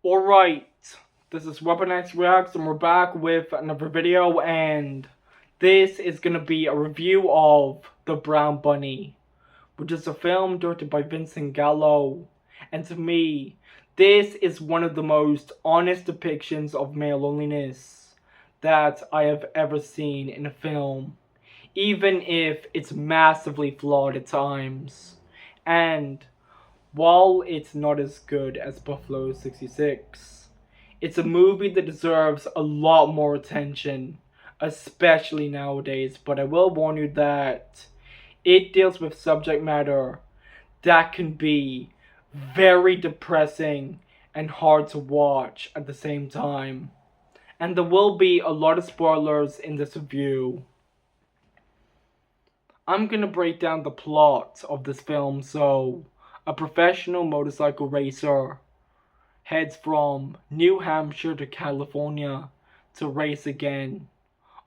Alright, this is Weaponites Reacts and we're back with another video, and this is gonna be a review of The Brown Bunny, which is a film directed by Vincent Gallo. And to me, this is one of the most honest depictions of male loneliness that I have ever seen in a film, even if it's massively flawed at times. And while it's not as good as Buffalo 66, it's a movie that deserves a lot more attention, especially nowadays. But I will warn you that it deals with subject matter that can be very depressing and hard to watch at the same time. And there will be a lot of spoilers in this review. I'm gonna break down the plot of this film. So, a professional motorcycle racer heads from New Hampshire to California to race again.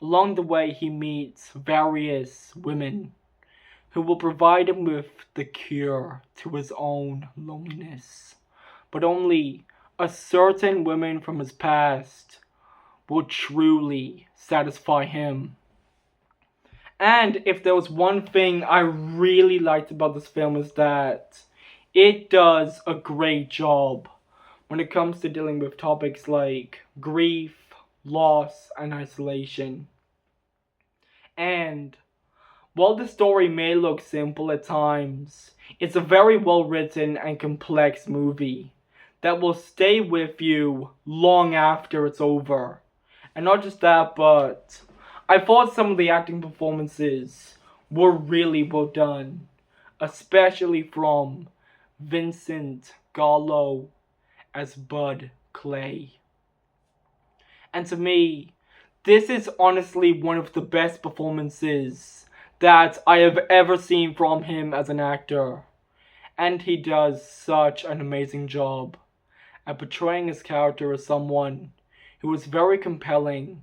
Along the way, he meets various women who will provide him with the cure to his own loneliness. But only a certain woman from his past will truly satisfy him. And if there was one thing I really liked about this film, is that it does a great job when it comes to dealing with topics like grief, loss, and isolation. And while the story may look simple at times, it's a very well written and complex movie that will stay with you long after it's over. And not just that, but I thought some of the acting performances were really well done, especially from Vincent Gallo as Bud Clay. And to me, this is honestly one of the best performances that I have ever seen from him as an actor. And he does such an amazing job at portraying his character as someone who is very compelling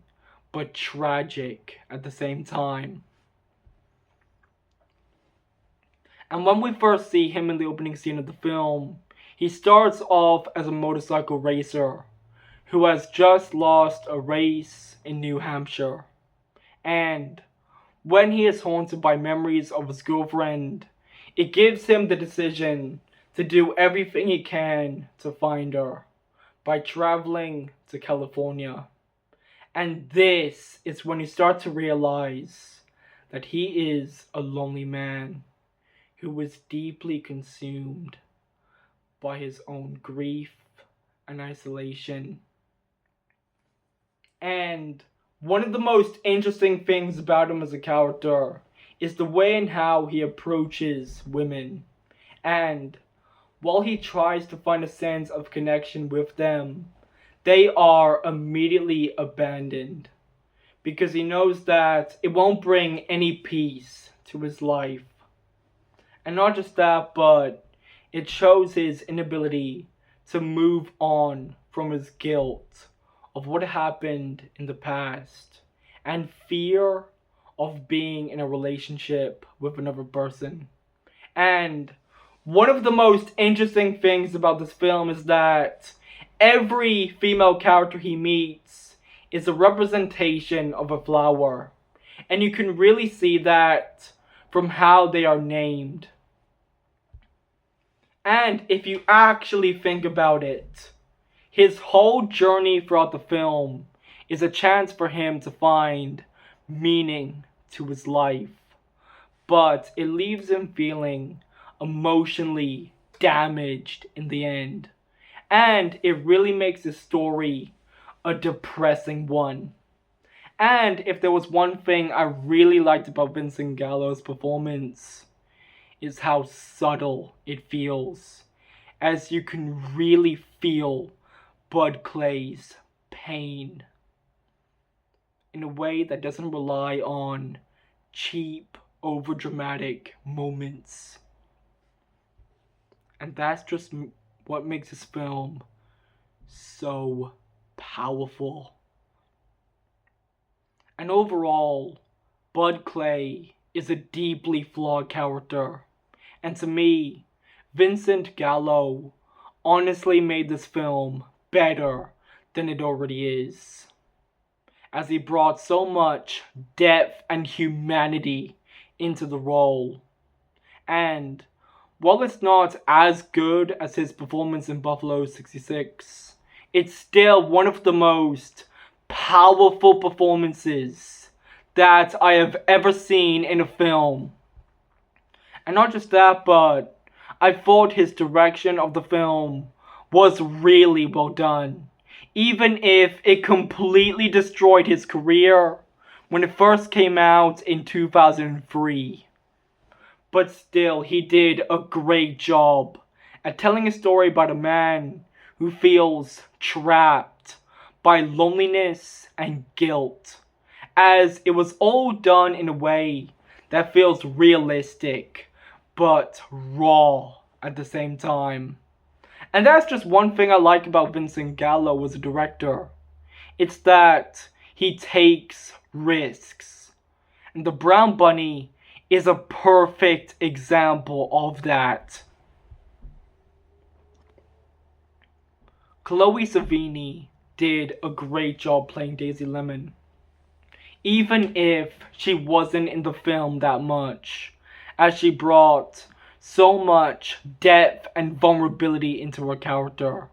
but tragic at the same time. And when we first see him in the opening scene of the film, he starts off as a motorcycle racer who has just lost a race in New Hampshire. And when he is haunted by memories of his girlfriend, it gives him the decision to do everything he can to find her by traveling to California. And this is when you start to realize that he is a lonely man who is deeply consumed by his own grief and isolation. And one of the most interesting things about him as a character is the way and how he approaches women. And while he tries to find a sense of connection with them, they are immediately abandoned because he knows that it won't bring any peace to his life. And not just that, but it shows his inability to move on from his guilt of what happened in the past and fear of being in a relationship with another person. And one of the most interesting things about this film is that every female character he meets is a representation of a flower. And you can really see that from how they are named. And if you actually think about it, his whole journey throughout the film is a chance for him to find meaning to his life. But it leaves him feeling emotionally damaged in the end. And it really makes his story a depressing one. And if there was one thing I really liked about Vincent Gallo's performance, is how subtle it feels, as you can really feel Bud Clay's pain in a way that doesn't rely on cheap, overdramatic moments. And that's just what makes this film so powerful. And overall, Bud Clay is a deeply flawed character. And to me, Vincent Gallo honestly made this film better than it already is, as he brought so much depth and humanity into the role. And while it's not as good as his performance in Buffalo 66, it's still one of the most powerful performances that I have ever seen in a film. And not just that, but I thought his direction of the film was really well done. Even if it completely destroyed his career when it first came out in 2003. But still, he did a great job at telling a story about a man who feels trapped by loneliness and guilt, as it was all done in a way that feels realistic but raw at the same time. And that's just one thing I like about Vincent Gallo as a director. It's that he takes risks. And The Brown Bunny is a perfect example of that. Chloe Sevigny did a great job playing Daisy Lemon. Even if she wasn't in the film that much, as she brought so much depth and vulnerability into her character.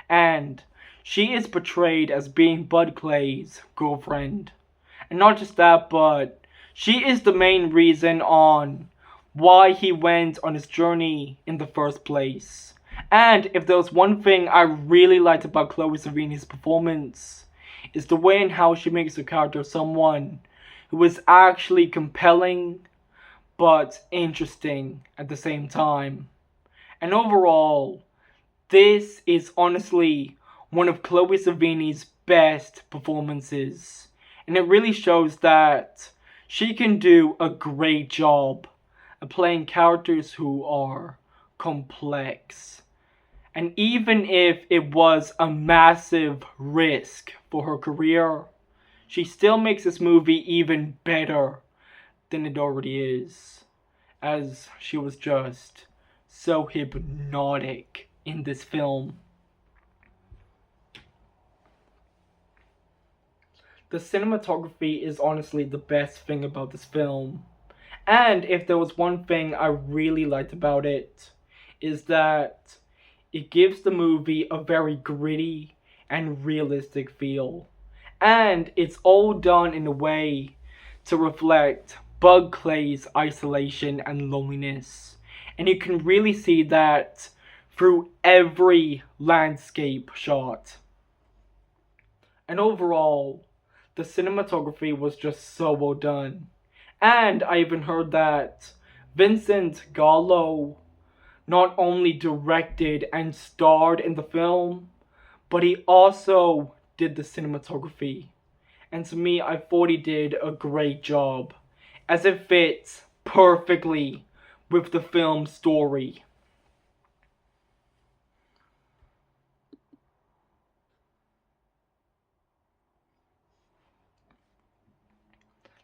And she is portrayed as being Bud Clay's girlfriend. And not just that, but she is the main reason on why he went on his journey in the first place. And if there was one thing I really liked about Chloe Sevigny's performance, is the way and how she makes her character someone who is actually compelling but interesting at the same time. And overall, this is honestly one of Chloe Sevigny's best performances. And it really shows that she can do a great job at playing characters who are complex. And even if it was a massive risk for her career, she still makes this movie even better than it already is, as she was just so hypnotic in this film. The cinematography is honestly the best thing about this film. And if there was one thing I really liked about it, is that it gives the movie a very gritty and realistic feel. And it's all done in a way to reflect Bud Clay's isolation and loneliness. And you can really see that through every landscape shot. And overall, the cinematography was just so well done. And I even heard that Vincent Gallo not only directed and starred in the film, but he also did the cinematography. And to me, I thought he did a great job, as it fits perfectly with the film's story.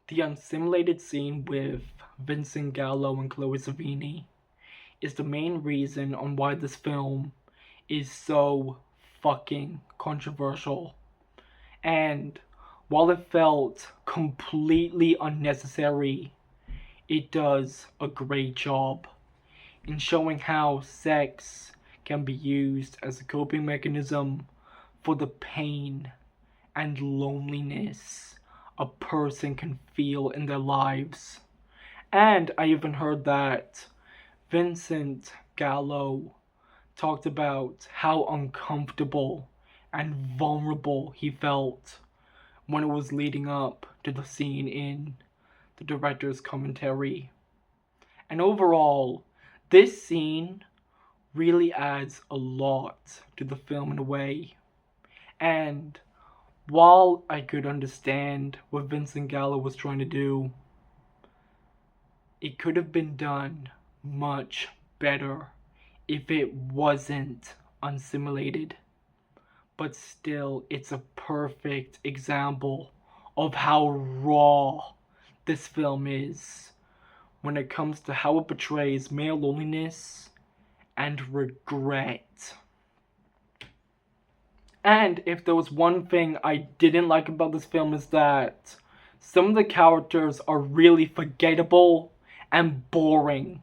The unsimulated scene with Vincent Gallo and Chloe Sevigny is the main reason on why this film is so fucking controversial. And while it felt completely unnecessary, it does a great job in showing how sex can be used as a coping mechanism for the pain and loneliness a person can feel in their lives. And I even heard that Vincent Gallo talked about how uncomfortable and vulnerable he felt when it was leading up to the scene in the director's commentary. And overall, this scene really adds a lot to the film in a way. And while I could understand what Vincent Gallo was trying to do, it could have been done much better if it wasn't unsimulated. But still, it's a perfect example of how raw this film is when it comes to how it portrays male loneliness and regret. And if there was one thing I didn't like about this film is that some of the characters are really forgettable and boring.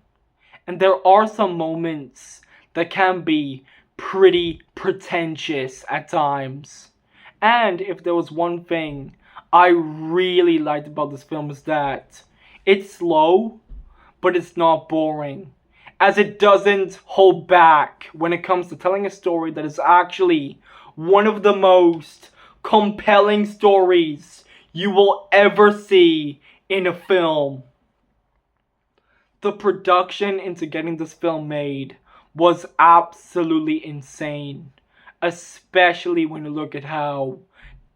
And there are some moments that can be pretty pretentious at times. And if there was one thing I really liked about this film is that it's slow, but it's not boring. As it doesn't hold back when it comes to telling a story that is actually one of the most compelling stories you will ever see in a film. The production into getting this film made was absolutely insane, especially when you look at how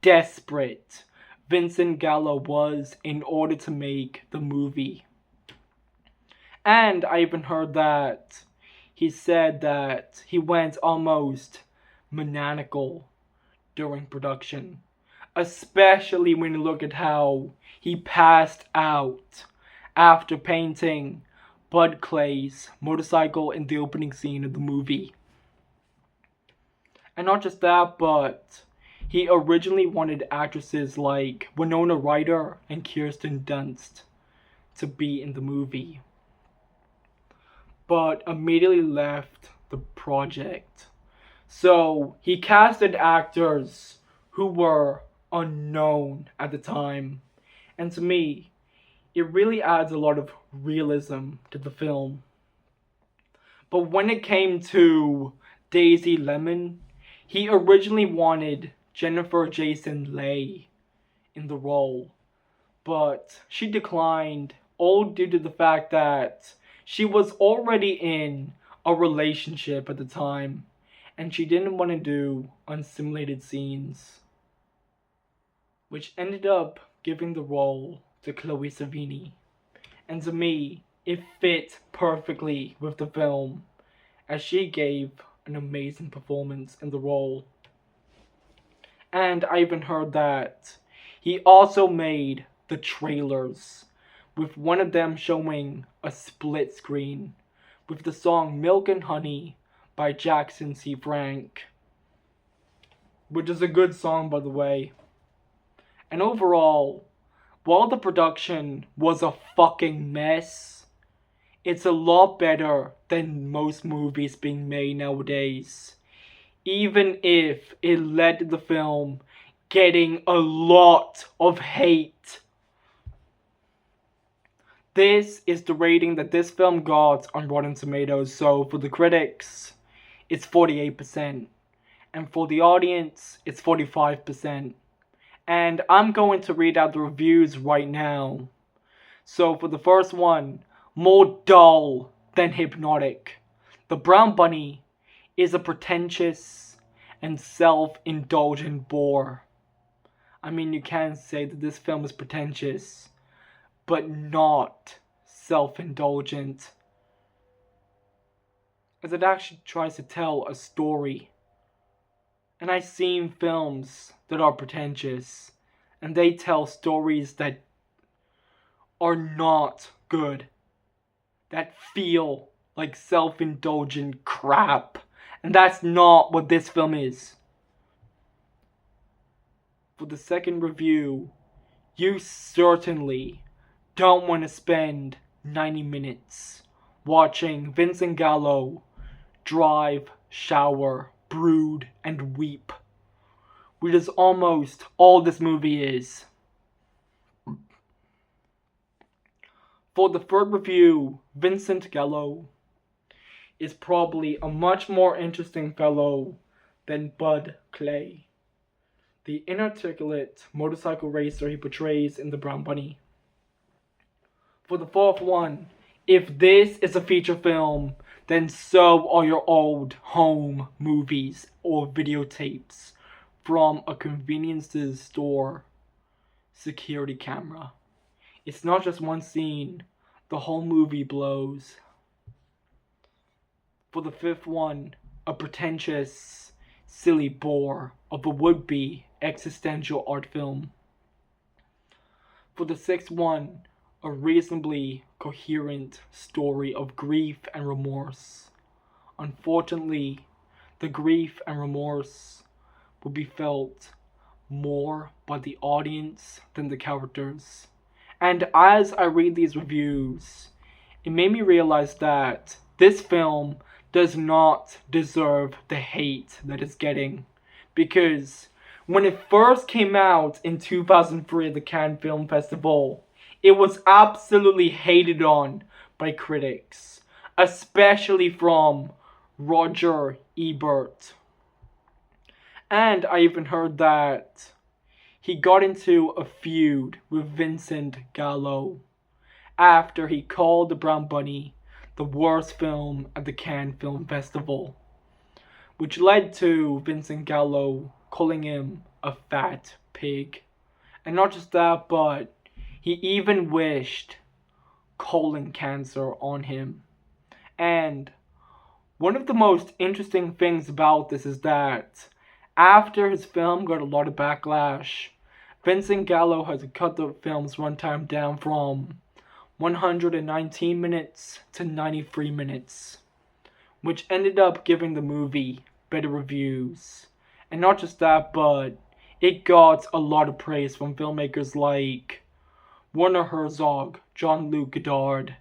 desperate Vincent Gallo was in order to make the movie. And I even heard that he said that he went almost maniacal during production, especially when you look at how he passed out after painting Bud Clay's motorcycle in the opening scene of the movie. And not just that, but he originally wanted actresses like Winona Ryder and Kirsten Dunst to be in the movie, but immediately left the project. So he casted actors who were unknown at the time. And to me, it really adds a lot of realism to the film. But when it came to Daisy Lemon, he originally wanted Jennifer Jason Leigh in the role, but she declined, all due to the fact that she was already in a relationship at the time, and she didn't want to do unsimulated scenes, which ended up giving the role to Chloe Sevigny. And to me, it fit perfectly with the film, as she gave an amazing performance in the role. And I even heard that he also made the trailers, with one of them showing a split screen with the song Milk and Honey by Jackson C. Frank, which is a good song, by the way. And overall, while the production was a fucking mess, it's a lot better than most movies being made nowadays, even if it led to the film getting a lot of hate. This is the rating that this film got on Rotten Tomatoes. So for the critics, it's 48%. And for the audience, it's 45%. And I'm going to read out the reviews right now. So for the first one, more dull than hypnotic. The Brown Bunny is a pretentious and self-indulgent bore. I mean, you can say that this film is pretentious, but not self-indulgent, as it actually tries to tell a story. And I've seen films that are pretentious, and they tell stories that are not good, that feel like self-indulgent crap, and that's not what this film is. For the second review, you certainly don't want to spend 90 minutes watching Vincent Gallo drive, shower, brood, and weep, which is almost all this movie is. For the third review, Vincent Gallo is probably a much more interesting fellow than Bud Clay, the inarticulate motorcycle racer he portrays in The Brown Bunny. For the fourth one, if this is a feature film, then so are your old home movies or videotapes from a convenience store security camera. It's not just one scene, the whole movie blows. For the fifth one, a pretentious, silly bore of a would-be existential art film. For the sixth one, a reasonably coherent story of grief and remorse. Unfortunately, the grief and remorse will be felt more by the audience than the characters. And as I read these reviews, it made me realize that this film does not deserve the hate that it's getting. Because when it first came out in 2003 at the Cannes Film Festival, it was absolutely hated on by critics, especially from Roger Ebert. And I even heard that he got into a feud with Vincent Gallo after he called The Brown Bunny the worst film at the Cannes Film Festival, which led to Vincent Gallo calling him a fat pig. And not just that, but he even wished colon cancer on him. And one of the most interesting things about this is that after his film got a lot of backlash, Vincent Gallo had to cut the film's runtime down from 119 minutes to 93 minutes, which ended up giving the movie better reviews. And not just that, but it got a lot of praise from filmmakers like Werner Herzog, Jean-Luc Godard,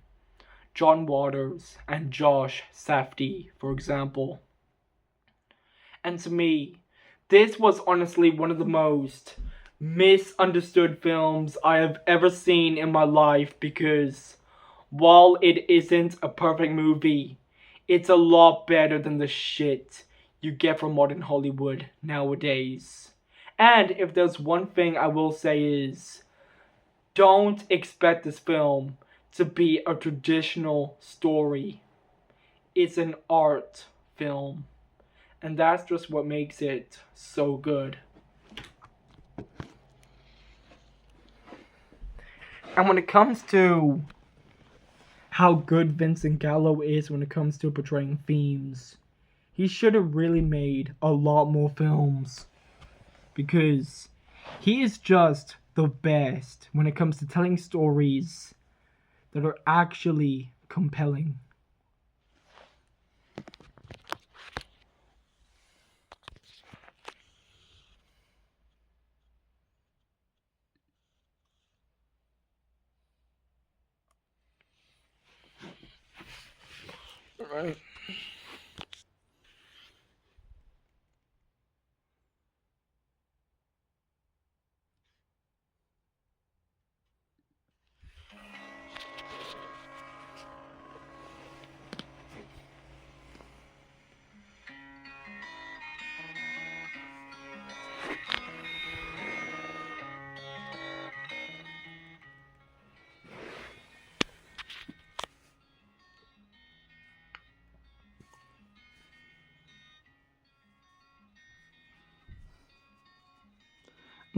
John Waters, and Josh Safdie, for example. And to me, this was honestly one of the most misunderstood films I have ever seen in my life, because while it isn't a perfect movie, it's a lot better than the shit you get from modern Hollywood nowadays. And if there's one thing I will say is, don't expect this film to be a traditional story. It's an art film. And that's just what makes it so good. And when it comes to how good Vincent Gallo is when it comes to portraying themes, he should have really made a lot more films. Because he is just the best when it comes to telling stories that are actually compelling. Right.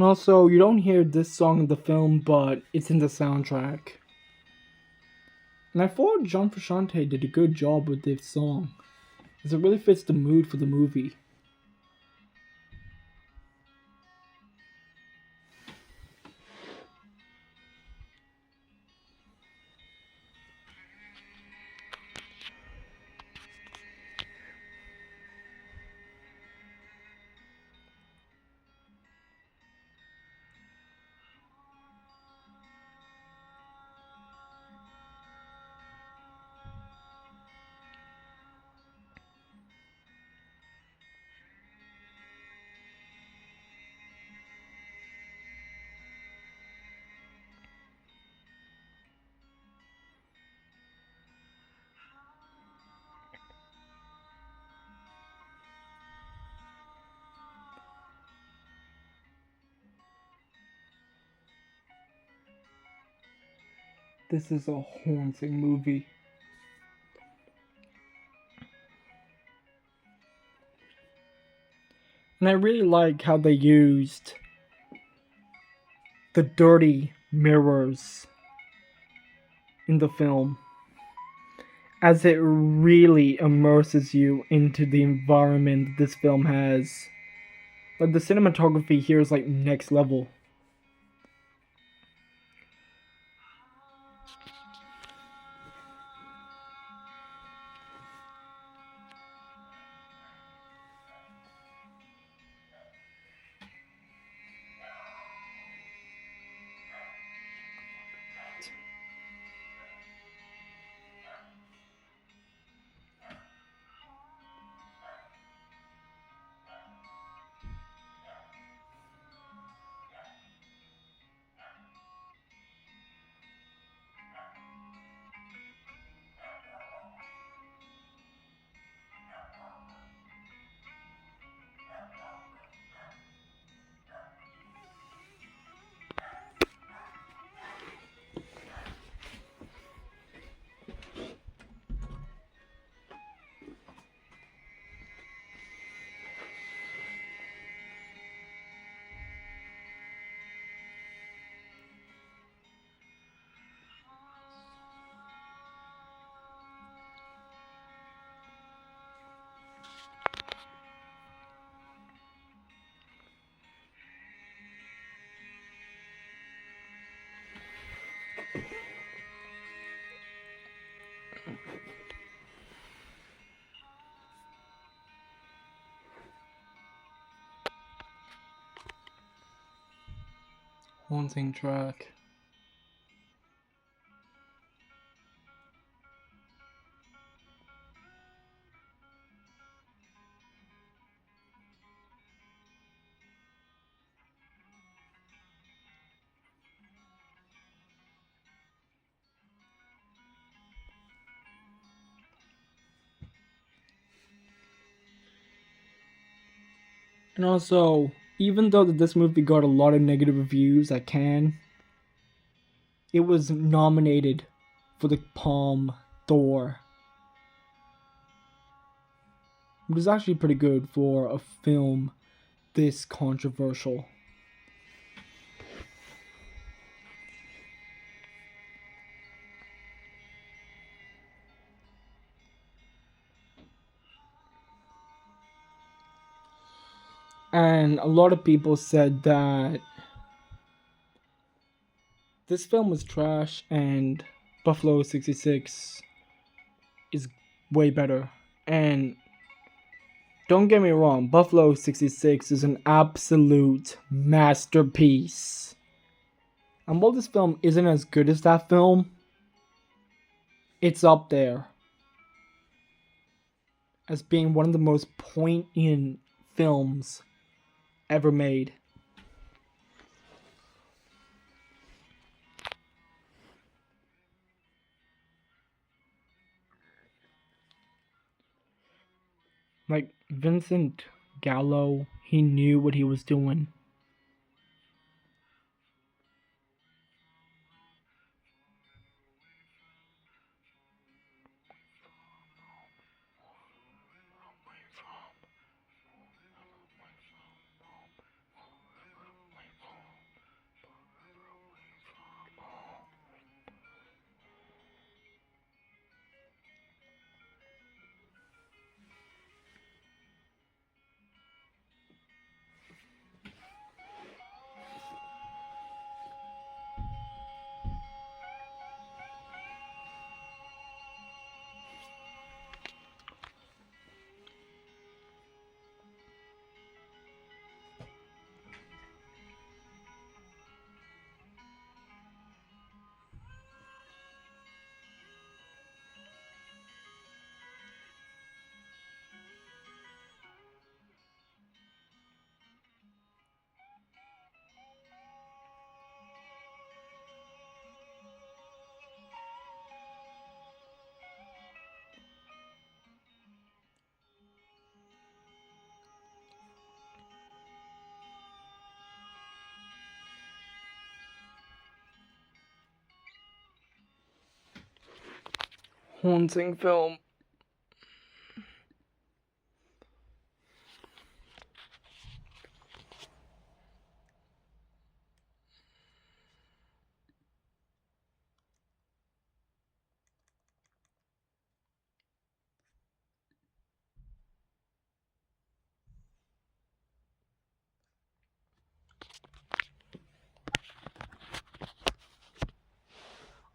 And also, you don't hear this song in the film, but it's in the soundtrack. And I thought John Frusciante did a good job with this song, as it really fits the mood for the movie. This is a haunting movie. And I really like how they used the dirty mirrors in the film, as it really immerses you into the environment this film has. Like, the cinematography here is like next level. Haunting track. And also, even though this movie got a lot of negative reviews at Cannes, it was nominated for the Palme d'Or. It was actually pretty good for a film this controversial. And a lot of people said that this film was trash and Buffalo 66 is way better. And don't get me wrong, Buffalo 66 is an absolute masterpiece. And while this film isn't as good as that film, it's up there as being one of the most poignant films ever made. Like, Vincent Gallo, he knew what he was doing. Haunting film.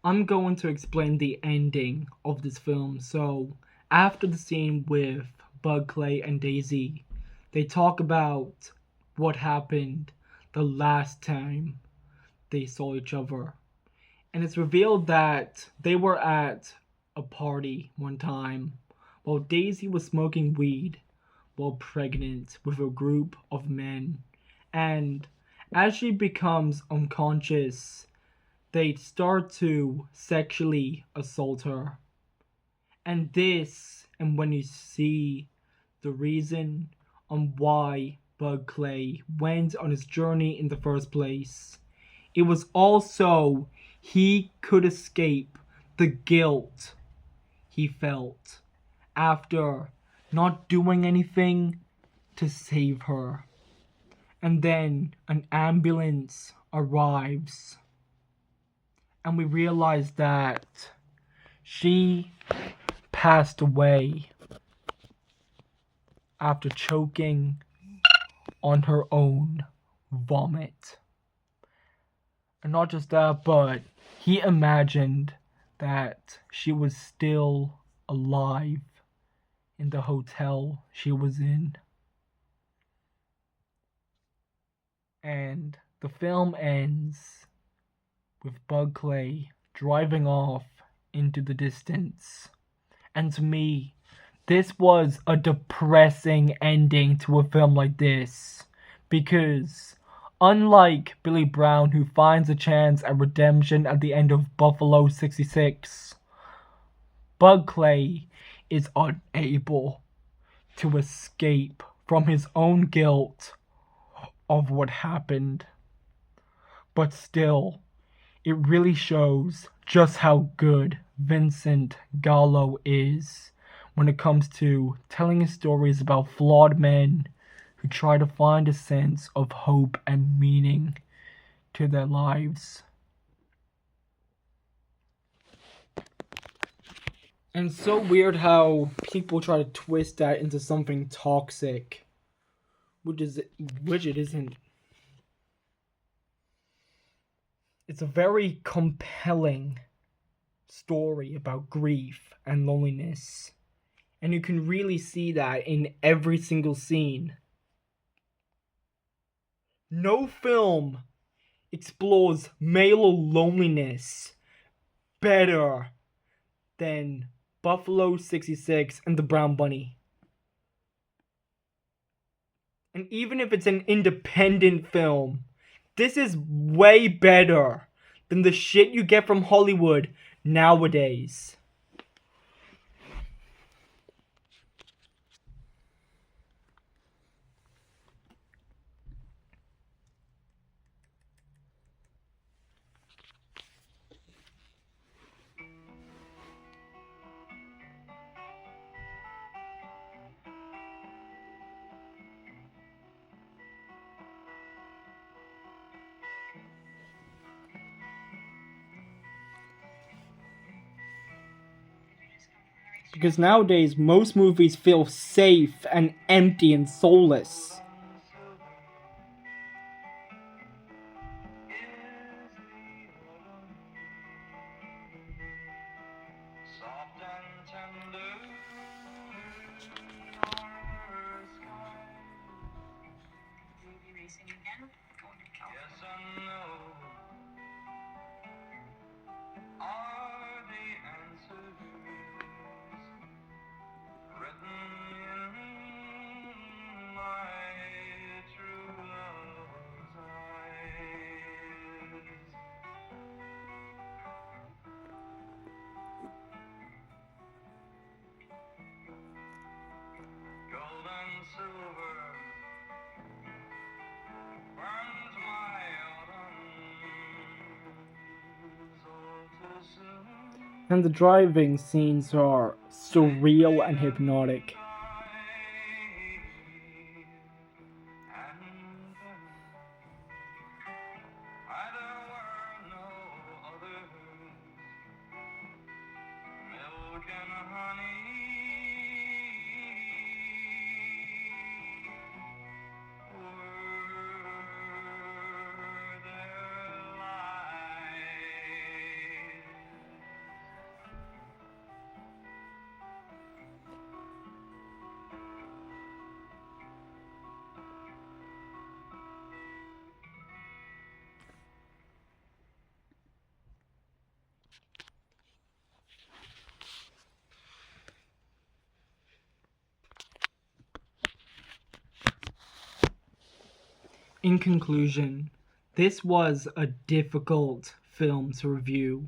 I'm going to explain the ending of this film. So, after the scene with Bug, Clay, and Daisy, they talk about what happened the last time they saw each other. And it's revealed that they were at a party one time while Daisy was smoking weed while pregnant with a group of men. And as she becomes unconscious, they start to sexually assault her. And when you see the reason on why Bug Clay went on his journey in the first place, it was also he could escape the guilt he felt after not doing anything to save her. And then an ambulance arrives, and we realize that she passed away after choking on her own vomit. And not just that, but he imagined that she was still alive in the hotel she was in. And The film ends with Bug Clay driving off into the distance. And to me, this was a depressing ending to a film like this. Because, unlike Billy Brown, who finds a chance at redemption at the end of Buffalo 66, Bug Clay is unable to escape from his own guilt of what happened. But still, it really shows just how good Vincent Gallo is when it comes to telling his stories about flawed men who try to find a sense of hope and meaning to their lives. And it's so weird how people try to twist that into something toxic, which it isn't. It's a very compelling story about grief and loneliness. And you can really see that in every single scene. No film explores male loneliness better than Buffalo 66 and the Brown Bunny. And even if it's an independent film, this is way better than the shit you get from Hollywood nowadays. Because nowadays, most movies feel safe and empty and soulless. And the driving scenes are surreal and hypnotic. In conclusion, this was a difficult film to review,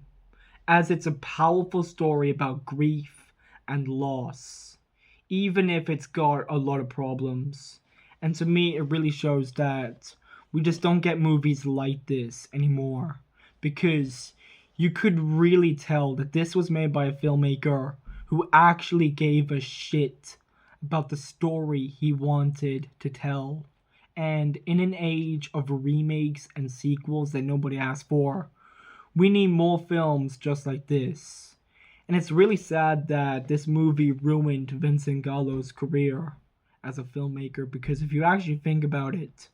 as it's a powerful story about grief and loss, even if it's got a lot of problems. And to me, it really shows that we just don't get movies like this anymore, because you could really tell that this was made by a filmmaker who actually gave a shit about the story he wanted to tell. And in an age of remakes and sequels that nobody asked for, we need more films just like this. And it's really sad that this movie ruined Vincent Gallo's career as a filmmaker, because if you actually think about it,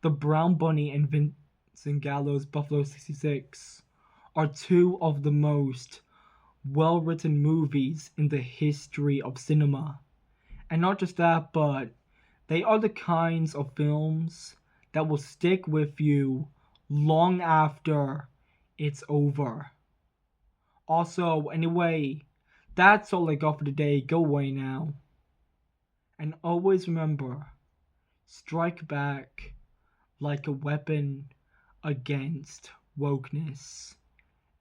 The Brown Bunny and Vincent Gallo's Buffalo 66 are two of the most well-written movies in the history of cinema. And not just that, but they are the kinds of films that will stick with you long after it's over. Also, anyway, that's all I got for today. Go away now. And always remember, strike back like a weapon against wokeness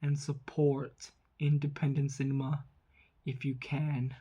and support independent cinema if you can.